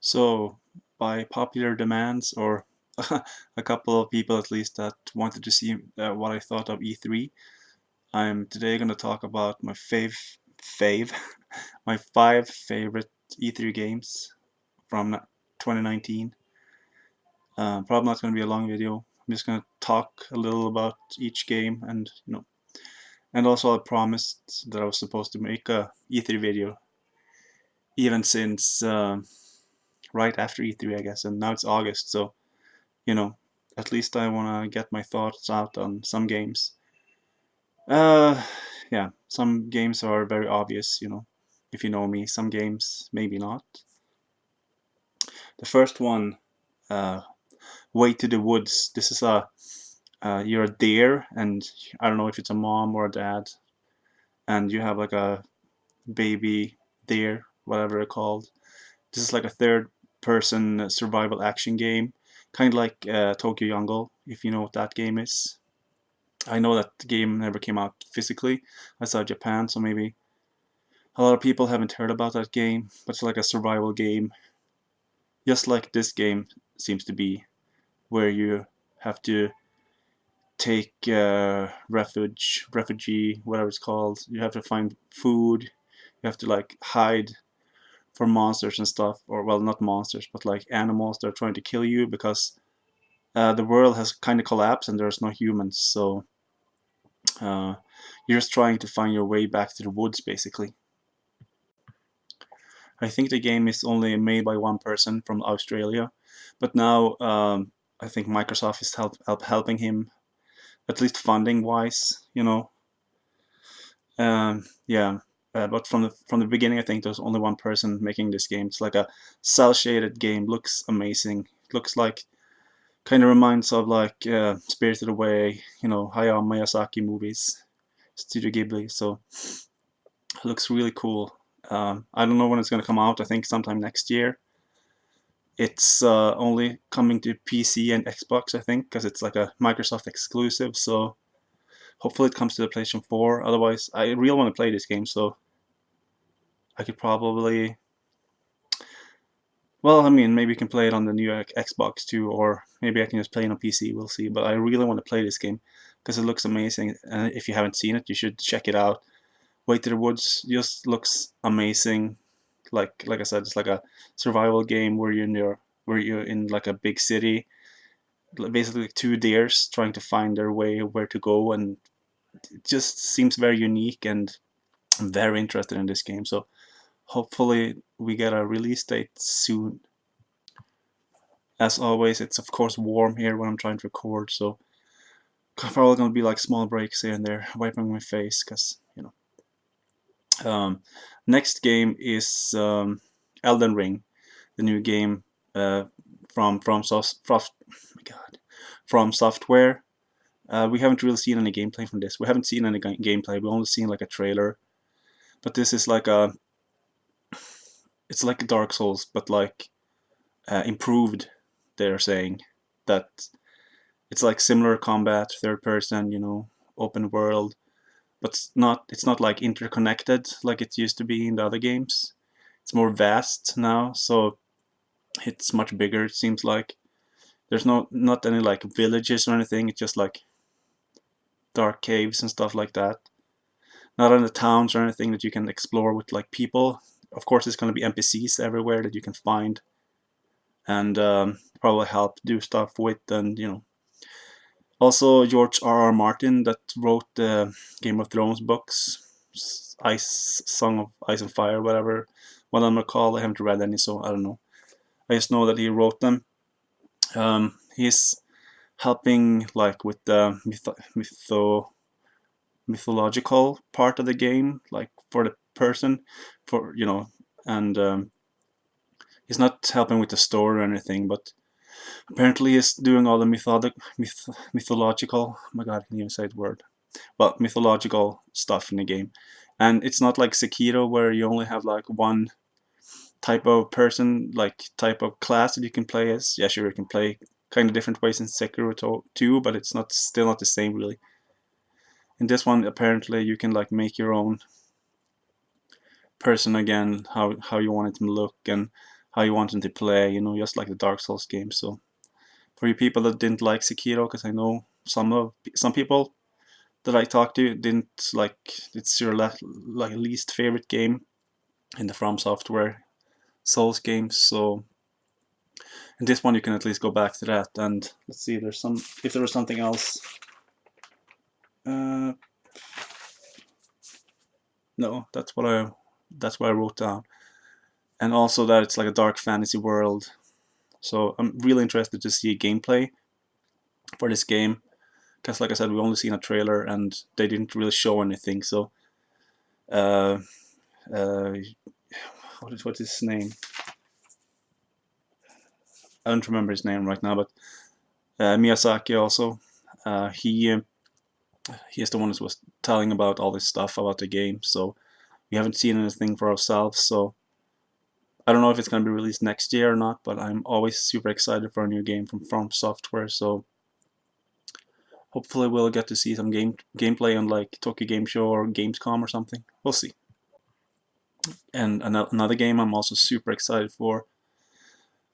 So, by popular demands, or a couple of people at least that wanted to see what I thought of E3, I'm today going to talk about my fave, my five favorite E3 games from 2019. Probably not going to be a long video. I'm just going to talk a little about each game, and and also I promised that I was supposed to make a E3 video, even since right after E3, I guess, and now it's August, so you know, at least I want to get my thoughts out on some games. Uh, yeah, some games are very obvious, if you know me. Some games, maybe not. The first one, uh, Way to the Woods. This is you're a deer, and I don't know if it's a mom or a dad, and you have like a baby deer, whatever they're called. This is like a third person survival action game, kind of like Tokyo Jungle, if you know what that game is. I know that the game never came out physically outside Japan, so maybe a lot of people haven't heard about that game, but it's like a survival game, just like this game seems to be, where you have to take refugee, whatever it's called. You have to find food. You have to like hide from monsters and stuff, or well, not monsters, but like animals that are trying to kill you because the world has kind of collapsed and there's no humans. So uh, you're just trying to find your way back to the woods, basically. I think the game is only made by one person from Australia, but now I think Microsoft is helping him, at least funding wise. Yeah. But from the beginning, I think there's only one person making this game. It's like a cel shaded game. Looks amazing. Looks like kind of reminds of like Spirited Away, Hayao Miyazaki movies, Studio Ghibli. So it looks really cool. I don't know when it's going to come out. I think sometime next year. It's only coming to PC and Xbox, I think, because it's like a Microsoft exclusive. So hopefully it comes to the PlayStation 4. Otherwise, I really want to play this game, so I could probably. Well, I mean, maybe you can play it on the new Xbox too, or maybe I can just play it on PC. We'll see. But I really want to play this game because it looks amazing. And if you haven't seen it, you should check it out. Way to the Woods just looks amazing. Like I said, it's like a survival game where you're in like a big city, basically like two deers trying to find their way where to go, and it just seems very unique, and I'm very interested in this game. So hopefully we get a release date soon. As always, it's of course warm here when I'm trying to record, so probably gonna be like small breaks here and there, wiping my face, because next game is Elden Ring, the new game uh, oh my God, from Software. We haven't really seen any gameplay from this. We haven't seen any gameplay. We've only seen like a trailer. But this is like it's like Dark Souls, but like improved. They're saying that it's like similar combat, third person, open world, but it's not like interconnected like it used to be in the other games. It's more vast now, so it's much bigger. It seems like there's not any like villages or anything. It's just like dark caves and stuff like that. Not in the towns or anything that you can explore with like people. Of course, there's going to be NPCs everywhere that you can find and probably help do stuff with. And also George R. R. Martin that wrote the Game of Thrones books, Song of Ice and Fire, whatever one of them are called. I haven't read any, so I don't know. I just know that he wrote them. He's helping like with the mythological part of the game, like for the person, for and he's not helping with the story or anything, but apparently he's doing all the mythological. Oh my God, I can't even say the word. Well, mythological stuff in the game, and it's not like Sekiro where you only have like one type of person, like type of class that you can play as. Yeah, sure, you can play kind of different ways in Sekiro too, but it's not still not the same really. In this one, apparently, you can like make your own person again, how you want it to look and how you want them to play, just like the Dark Souls games. So for you people that didn't like Sekiro, because I know some people that I talked to didn't like, it's your like least favorite game in the From Software Souls games. So in this one you can at least go back to that, and let's see if there was something else. Uh, no, that's what I wrote down, and also that it's like a dark fantasy world. So I'm really interested to see gameplay for this game, because like I said, we've only seen a trailer and they didn't really show anything. So uh, uh, what's his name? I don't remember his name right now, but Miyazaki also. He is the one that was telling about all this stuff about the game. So we haven't seen anything for ourselves. So I don't know if it's going to be released next year or not. But I'm always super excited for a new game from Software. So hopefully we'll get to see some gameplay on like Tokyo Game Show or Gamescom or something. We'll see. And another game I'm also super excited for,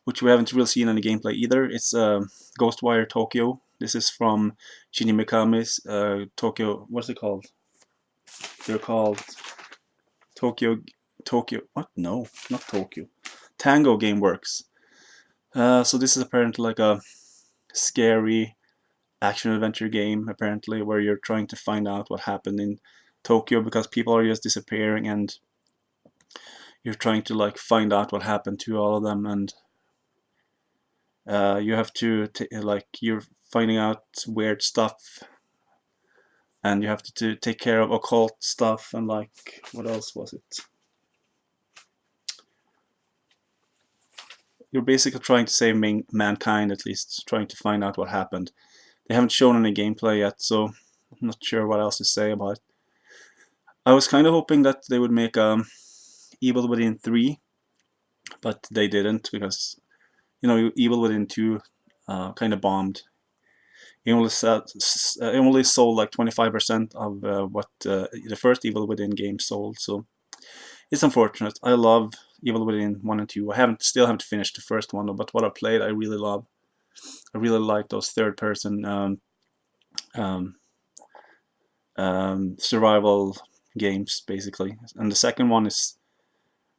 which we haven't really seen any gameplay either. It's Ghostwire Tokyo. This is from Shinji Mikami's Tokyo. What's it called? They're called Tokyo. Tokyo. What? No, not Tokyo. Tango Gameworks. So this is apparently like a scary action adventure game, apparently, where you're trying to find out what happened in Tokyo because people are just disappearing, and you're trying to like find out what happened to all of them, and you have to like you're finding out weird stuff, and you have to take care of occult stuff, and like what else was it? You're basically trying to save mankind, at least trying to find out what happened. They haven't shown any gameplay yet, so I'm not sure what else to say about it. I was kind of hoping that they would make Evil Within 3, but they didn't, because Evil Within 2 kind of bombed. It only sold like 25% of what the first Evil Within game sold, so it's unfortunate. I love Evil Within 1 and 2. Still haven't finished the first one, but what I played I really love. I really like those third-person um, survival games, basically. And the second one is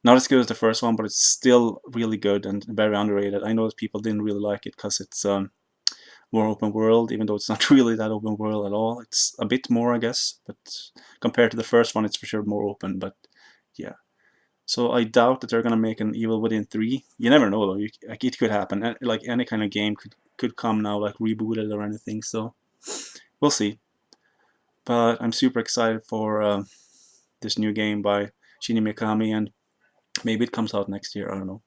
not as good as the first one, but it's still really good and very underrated. I know that people didn't really like it because it's more open world, even though it's not really that open world at all. It's a bit more, I guess, but compared to the first one, it's for sure more open. But yeah, so I doubt that they're gonna make an Evil Within 3. You never know though. Like it could happen. Like any kind of game could come now, like rebooted or anything. So we'll see. But I'm super excited for this new game by Shinji Mikami, and maybe it comes out next year. I don't know.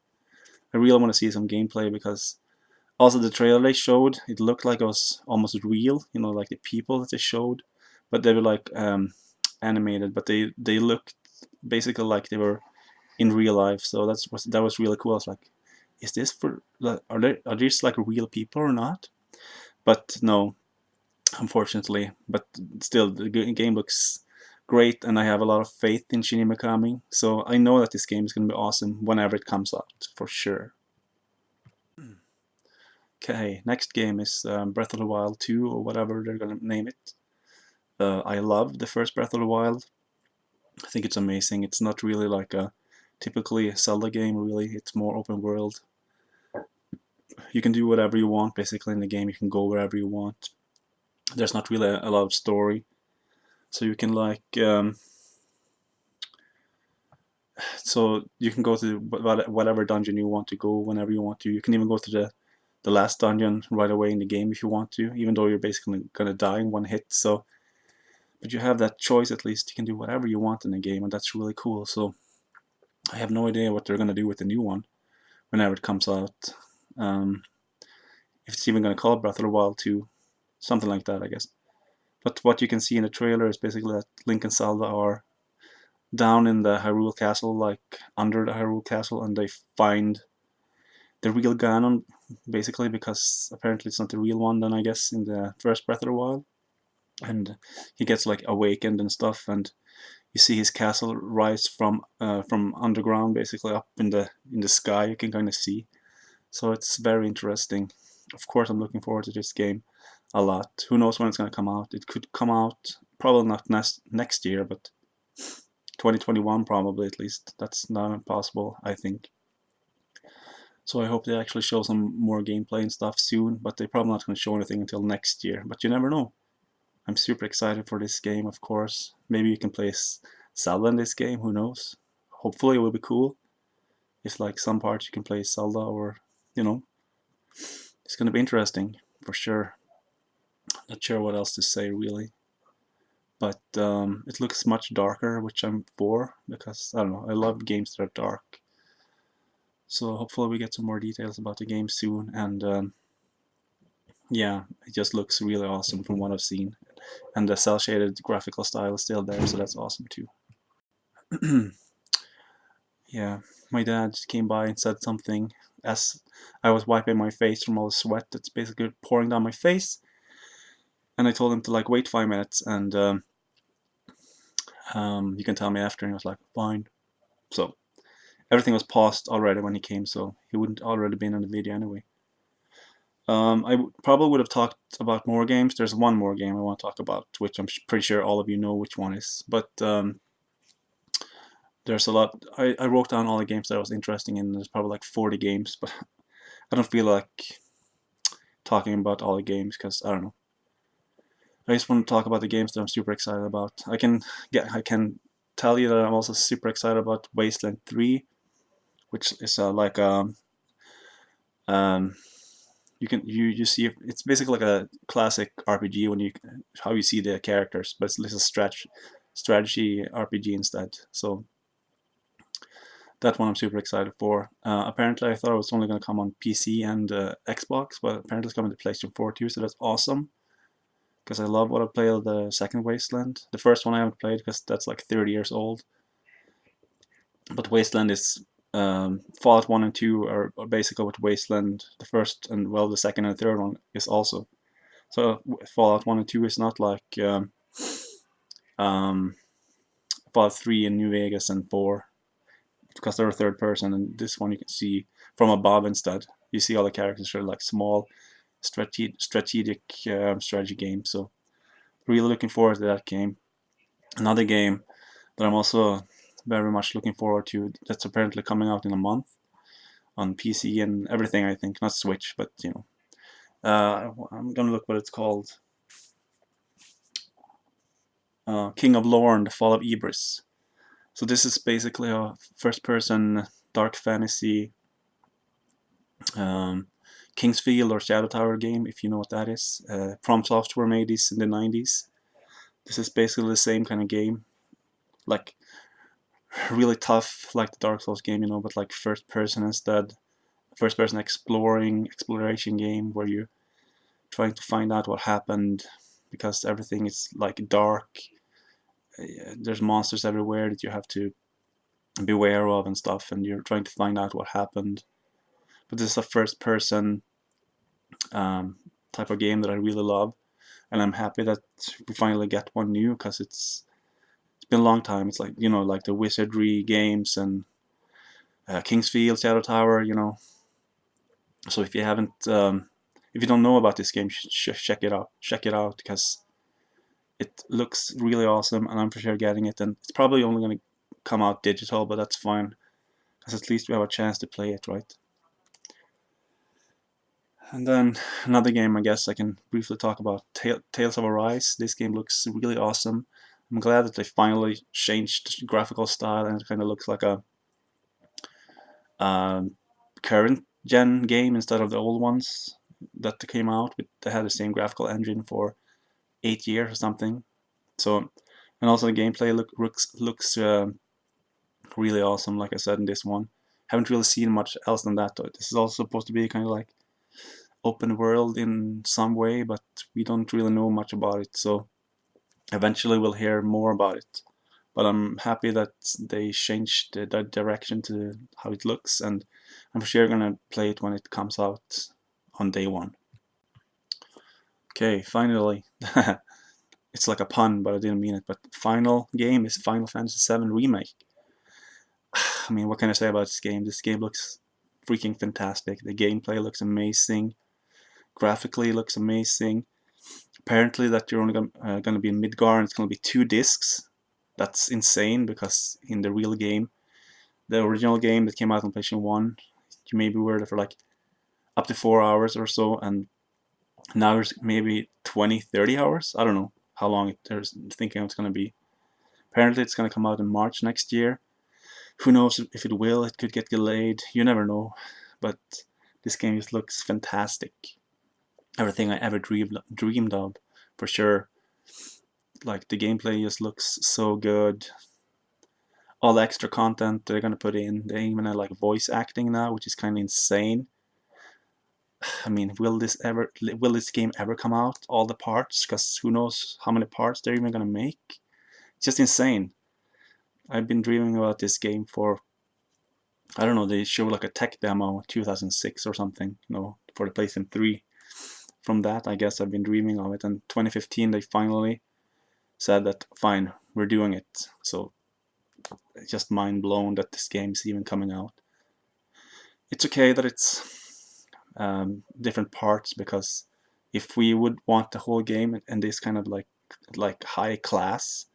I really want to see some gameplay because also the trailer they showed, it looked like it was almost real. Like the people that they showed, but they were like animated, but they looked basically like they were in real life. So that was really cool. I was like, is this are these like real people or not? But no, unfortunately. But still, the game looks great, and I have a lot of faith in Shinji Mikami. So I know that this game is going to be awesome whenever it comes out, for sure. Okay, next game is Breath of the Wild 2, or whatever they're going to name it. I love the first Breath of the Wild. I think it's amazing. It's not really like a typically Zelda game, really. It's more open world. You can do whatever you want, basically, in the game. You can go wherever you want. There's not really a lot of story. So you can like... so you can go to whatever dungeon you want to go whenever you want to. You can even go to the last dungeon right away in the game if you want to, even though you're basically gonna die in one hit. So, but you have that choice at least. You can do whatever you want in the game, and that's really cool. So I have no idea what they're gonna do with the new one whenever it comes out. If it's even gonna call it Breath of the Wild 2, something like that, I guess. But what you can see in the trailer is basically that Link and Zelda are down in the Hyrule Castle, like under the Hyrule Castle, and they find the real Ganon, basically, because apparently it's not the real one then, I guess, in the first Breath of the Wild. And he gets like awakened and stuff, and you see his castle rise from underground, basically up in the sky. You can kind of see. So it's very interesting. Of course, I'm looking forward to this game a lot. Who knows when it's going to come out? It could come out probably not next year, but 2021 probably, at least. That's not impossible, I think. So I hope they actually show some more gameplay and stuff soon, but they're probably not going to show anything until next year. But you never know. I'm super excited for this game, of course. Maybe you can play Zelda in this game, who knows? Hopefully it will be cool. If like some parts you can play Zelda, or, you know, it's going to be interesting, for sure. Not sure what else to say, really. But it looks much darker, which I'm for, because, I don't know, I love games that are dark. So hopefully we get some more details about the game soon, and yeah, it just looks really awesome from what I've seen. And the cel-shaded graphical style is still there, so that's awesome too. Yeah, my dad came by and said something as I was wiping my face from all the sweat that's basically pouring down my face. And I told him to like wait 5 minutes, and you can tell me after. And he was like, fine. So everything was paused already when he came, so he wouldn't already been in the video anyway. Probably would have talked about more games. There's one more game I want to talk about, which I'm pretty sure all of you know which one is. But there's a lot. I wrote down all the games that I was interested in. There's probably like 40 games, but I don't feel like talking about all the games because I don't know. I just want to talk about the games that I'm super excited about. I can tell you that I'm also super excited about Wasteland 3, which is like um, you see it's basically like a classic RPG when you how you see the characters, but it's a strategy RPG instead. So that one I'm super excited for. Apparently, I thought it was only going to come on PC and Xbox, but apparently it's coming to PlayStation 4 too. So that's awesome, because I love what I played of the second Wasteland. The first one I haven't played because that's like 30 years old. But Wasteland is Fallout 1 and 2 are basically what Wasteland, the first and well the second and third one is also. So Fallout 1 and 2 is not like um, Fallout 3 in New Vegas and 4, because they're a third person, and this one you can see from above instead. You see all the characters are like small strategic strategy games. So really looking forward to that game. Another game that I'm also very much looking forward to, that's apparently coming out in a month on PC and everything, I think. Not Switch, but you know. I'm gonna look what it's called. King of Lorne, The Fall of Ibris. So this is basically a first-person dark fantasy Kingsfield or Shadow Tower game, if you know what that is. From Software made this in the 90s. This is basically the same kind of game, like really tough, like the Dark Souls game, you know, but like first person instead. First person exploration game where you're trying to find out what happened, because everything is like dark. There's monsters everywhere that you have to beware of and stuff, and you're trying to find out what happened. But this is a first person type of game that I really love, and I'm happy that we finally get one new, because it's been a long time. It's like, you know, like the Wizardry games and Kingsfield, Shadow Tower, you know. So if you haven't, if you don't know about this game, you should check it out. Check it out, because it looks really awesome, and I'm for sure getting it. And it's probably only going to come out digital, but that's fine, because at least we have a chance to play it, right? And then another game I guess I can briefly talk about, Tales of Arise. This game looks really awesome. I'm glad that they finally changed graphical style, and it kind of looks like a current gen game instead of the old ones that came out. They had the same graphical engine for 8 years or something. So, and also the gameplay looks really awesome, like I said in this one. Haven't really seen much else than that though. This is also supposed to be kind of like open world in some way, but we don't really know much about it, so eventually we'll hear more about it. But I'm happy that they changed the direction to how it looks, and I'm sure gonna play it when it comes out on day one. Okay, finally. it's like a pun, but I didn't mean it. But final game is Final Fantasy VII Remake. I mean, what can I say about this game? This game looks freaking fantastic. The gameplay looks amazing. Graphically looks amazing. Apparently that you're only going to be in Midgar and it's going to be 2 discs. That's insane because in the real game, the original game that came out on PlayStation 1, you maybe were there for like up to 4 hours or so, and now there's maybe 20, 30 hours. I don't know how long they're thinking it's going to be. Apparently it's going to come out in March next year. Who knows if it will, it could get delayed, you never know. But this game just looks fantastic. Everything I ever dreamed of, for sure. Like, the gameplay just looks so good. All the extra content they're gonna put in, they even have like voice acting now, which is kind of insane. I mean, will this game ever come out, all the parts? Because who knows how many parts they're even gonna make. It's just insane. I've been dreaming about this game for, I don't know, they showed like a tech demo 2006 or something, for the PlayStation 3. From that, I guess I've been dreaming of it, and 2015 they finally said that, fine, we're doing it. So it's just mind blown that this game's even coming out. It's okay that it's different parts, because if we would want the whole game in this kind of like high class,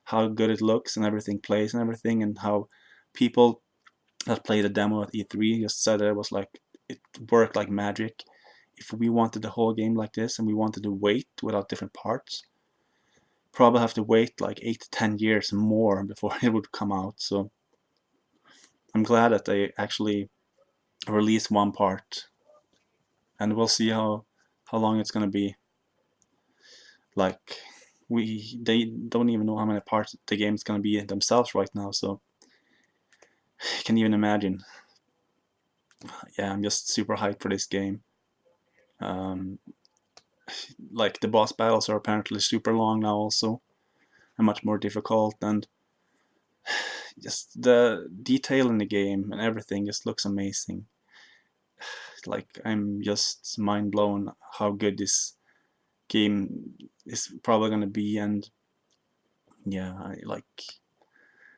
how good it looks and everything plays and everything, and how people that played the demo at E3 just said that it was like, it worked like magic. If we wanted the whole game like this and we wanted to wait without different parts, probably have to wait like 8 to 10 years more before it would come out. So I'm glad that they actually released one part, and we'll see how long it's gonna be. Like, they don't even know how many parts the game's gonna be themselves right now, so I can even imagine. Yeah, I'm just super hyped for this game. Like, the boss battles are apparently super long now also, and much more difficult, and just the detail in the game and everything just looks amazing. Like, I'm just mind blown how good this game is probably gonna be, and yeah, I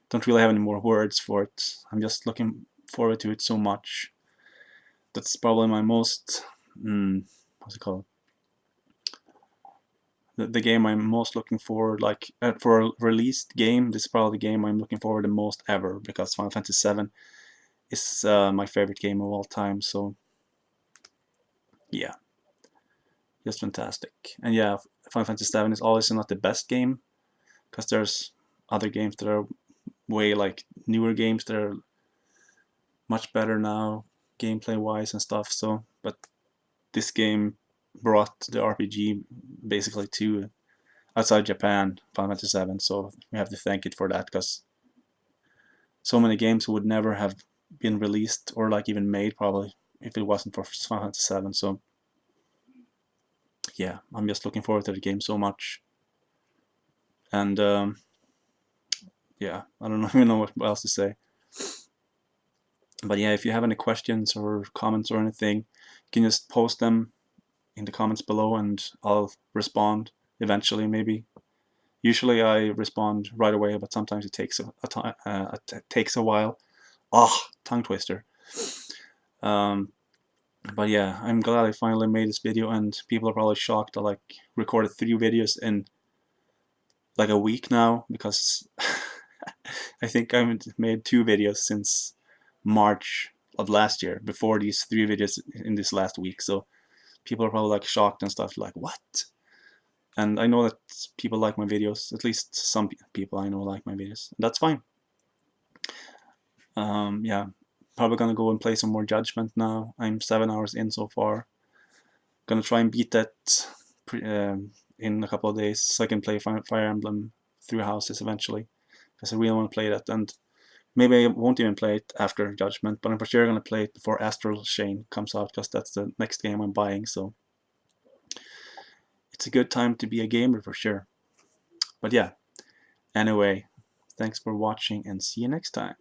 don't really have any more words for it. I'm just looking forward to it so much. That's probably my most what's it called? The game I'm most looking forward, like, for a released game. This is probably the game I'm looking forward the most ever, because Final Fantasy VII is my favorite game of all time. So yeah, just fantastic. And yeah, Final Fantasy VII is obviously not the best game, because there's other games that are way like newer games that are much better now, gameplay wise and stuff. So, but this game brought the RPG basically to outside Japan, Final Fantasy VII. So we have to thank it for that, because so many games would never have been released or like even made probably if it wasn't for Final Fantasy VII. So yeah, I'm just looking forward to the game so much. And yeah, I don't even know what else to say. But yeah, if you have any questions or comments or anything, you can just post them in the comments below, and I'll respond eventually, maybe. Usually I respond right away, but sometimes it takes takes a while. Ah, tongue twister. But yeah, I'm glad I finally made this video, and people are probably shocked I like recorded 3 videos in like a week now, because I think I made 2 videos since March of last year, before these 3 videos in this last week. So people are probably like shocked and stuff, like, what? And I know that people like my videos, at least some people I know like my videos. That's fine. Yeah, probably gonna go and play some more Judgment now. I'm 7 hours in so far. Gonna try and beat that in a couple of days, so I can play Fire Emblem Three Houses eventually, because I really want to play that. And maybe I won't even play it after Judgment, but I'm for sure gonna play it before Astral Chain comes out, because that's the next game I'm buying. So it's a good time to be a gamer for sure. But yeah, anyway, thanks for watching, and see you next time.